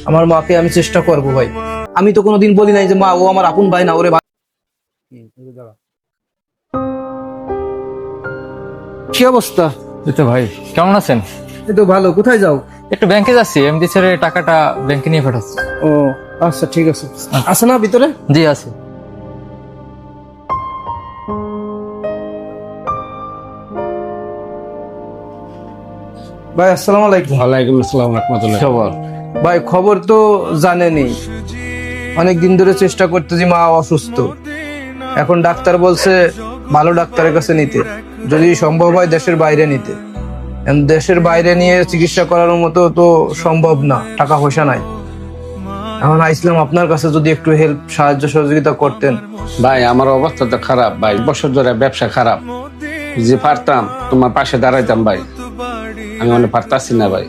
আমার মাকে আমি চেষ্টা করব ভাই। আমি তো কোনোদিন বলি নাই যে মা ও আমার আপন ভাই না, ওরে কি অবস্থা? এই তো ভাই, কেমন আছেন? এই তো ভালো। কোথায় যাও? একটু ব্যাংকে যাচ্ছি, এমডি স্যারের টাকাটা ব্যাংকে নিয়ে পাঠাচ্ছি। ও আচ্ছা, ঠিক আছে। আছে না ভিতরে? জি আছে। ভাই আসসালামু আলাইকুম। ওয়ালাইকুম আসসালাম রাহমাতুল্লাহ। খবর? ভাই খবর তো জানেনই, অনেক দিন ধরে চেষ্টা করতেছি, মা অসুস্থ। এখন ডাক্তার বলছে ভালো ডাক্তারের কাছে নিতে, যদি সম্ভব হয় দেশের বাইরে নিতে। এখন দেশের বাইরে নিয়ে চিকিৎসা করার মতো তো সম্ভব না, টাকা পয়সা নাই। এখন আইসলাম আপনার কাছে, যদি একটু হেল্প, সাহায্য সহযোগিতা করতেন। ভাই আমার অবস্থা তো খারাপ ভাই, বছর ধরে ব্যবসা খারাপ। যে পারতাম তোমার পাশে দাঁড়াইতাম ভাই, আমি অনেক পারতাছি না ভাই।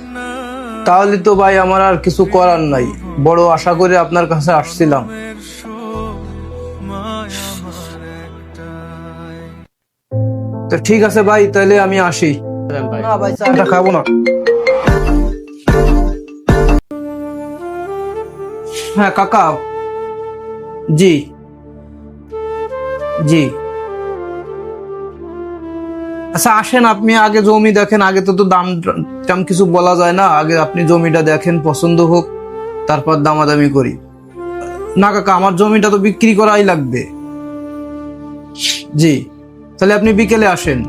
তাহলে তো ভাই আমার আর কিছু করার নাই, বড় আশা করে আপনার কাছে আসছিলাম। তো ঠিক আছে ভাই, তাহলে আমি আসি। না ভাই, চাটা খাবো না। হ্যাঁ কাকা। জি জি। আচ্ছা আসেন, আপনি আগে জমি দেখেন, আগে তো দাম টাম কিছু বলা যায় না, আগে আপনি জমিটা দেখেন, পছন্দ হোক, তারপর দামাদামি করি। না কাকা, আমার জমিটা তো বিক্রি করাই লাগবে। জি, তাহলে আপনি বিকেলে আসেন।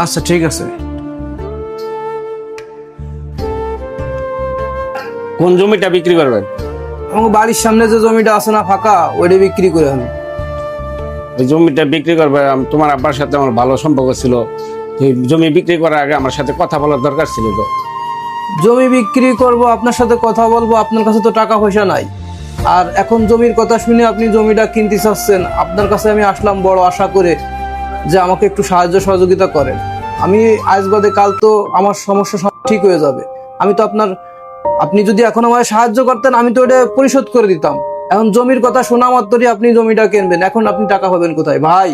আচ্ছা ঠিক আছে। কোন জমিটা বিক্রি করবেন? আমার বাড়ির সামনে যে জমিটা আছে না ফাঁকা, ওইটা বিক্রি করে আমি। ওই জমিটা বিক্রি করবে? তোমার আব্বার সাথে আমার ভালো সম্পর্ক ছিল, এই জমি বিক্রি করার আগে আমার সাথে কথা বলার দরকার ছিল তো। জমি বিক্রি করব, আপনার সাথে কথা বলবো, আপনার কাছে তো টাকা পয়সা নাই। আর এখন জমির কথা শুনে আপনি জমিটা কিনতে চাচ্ছেন, আপনার কাছে আমি আসলাম বড় আশা করে যে আমাকে একটু সাহায্য সহযোগিতা করেন। আমি আজ বাদে কাল তো আমার সমস্যা সব ঠিক হয়ে যাবে। আমি তো আপনি যদি এখন আমায় সাহায্য করতেন, আমি তো এটা পরিশোধ করে দিতাম। এখন জমির কথা শোনা মাত্রই আপনি জমিটা কিনবেন, এখন আপনি টাকা পাবেন কোথায়? ভাই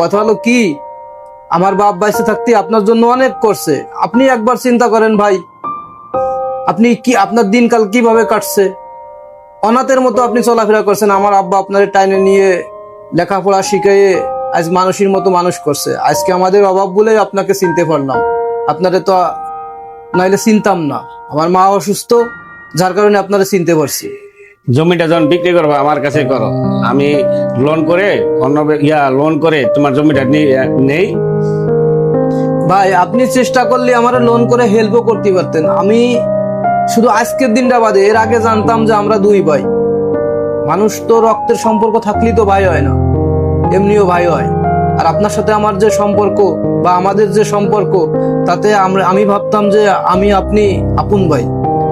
কথা হলো কি, আমার বাপ বাইসে থাকতে আপনার জন্য অনেক করছে, আপনি একবার চিন্তা করেন ভাই। আপনি কি, আপনার দিনকাল কিভাবে কাটছে? অনাথের মতো আপনি চলাফেরা করছেন। আমার আব্বা আপনার টাইনে নিয়ে লেখাপড়া শিখিয়ে আজ মানুষের মতো মানুষ করছে। আজকে আমাদের অভাব বলে আপনাকে চিনতে পারলাম, আপনারে তো নাইলে চিনতাম না। আমার মা অসুস্থ, যার কারণে আপনারা চিনতে পারছি। জমিটা যখন বিক্রি করবো আমার কাছে করো, আমি লোন করে লোন করে তোমার জমিটা নেই। ভাই আপনি চেষ্টা করলে আমার লোন করে হেল্পও করতে পারতেন। আমি শুধু আজকের দিনটা বাদে এর আগে জানতাম যে আমরা দুই ভাই। মানুষ তো রক্তের সম্পর্ক থাকলেই তো ভাই হয় না, এমনিও ভাই হয়। আর আপনার সাথে আমার যে সম্পর্ক বা আমাদের যে সম্পর্ক, তাতে আমি ভাবতাম যে আপনি আপন ভাই,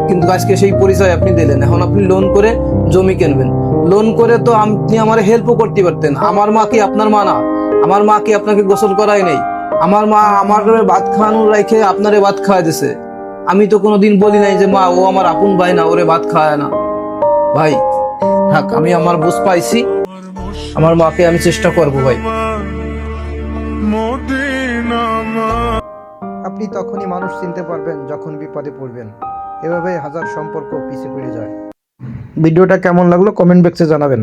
কিন্তু আজকে সেই পরিচয় আপনি দিলেন। এখন আপনি লোন করে জমি কিনবেন, লোন করে তো আপনি আমার হেল্পও করতে পারতেন। আমার মা কি আপনার মা না? আমার মা কি আপনাকে গোসল করাই নেই? আমার মা আমার ভাত খাওয়ানোর রেখে আপনারে ভাত খাওয়াই দিছে। আমি তো কোনোদিন বলি নাই যে মা ও আমার আপন ভাই না, ওরে ভাত খাওয়ায় না। ভাই থাক, আমি আমার বুঝ পাইছি, আমার মাকে আমি চেষ্টা করব ভাই। আপনি তখনই মানুষ চিনতে পারবেন যখন বিপদে পড়বেন। এভাবে হাজার সম্পর্ক পিছে পড়ে যায়। ভিডিওটা কেমন লাগলো কমেন্ট বক্সে জানাবেন।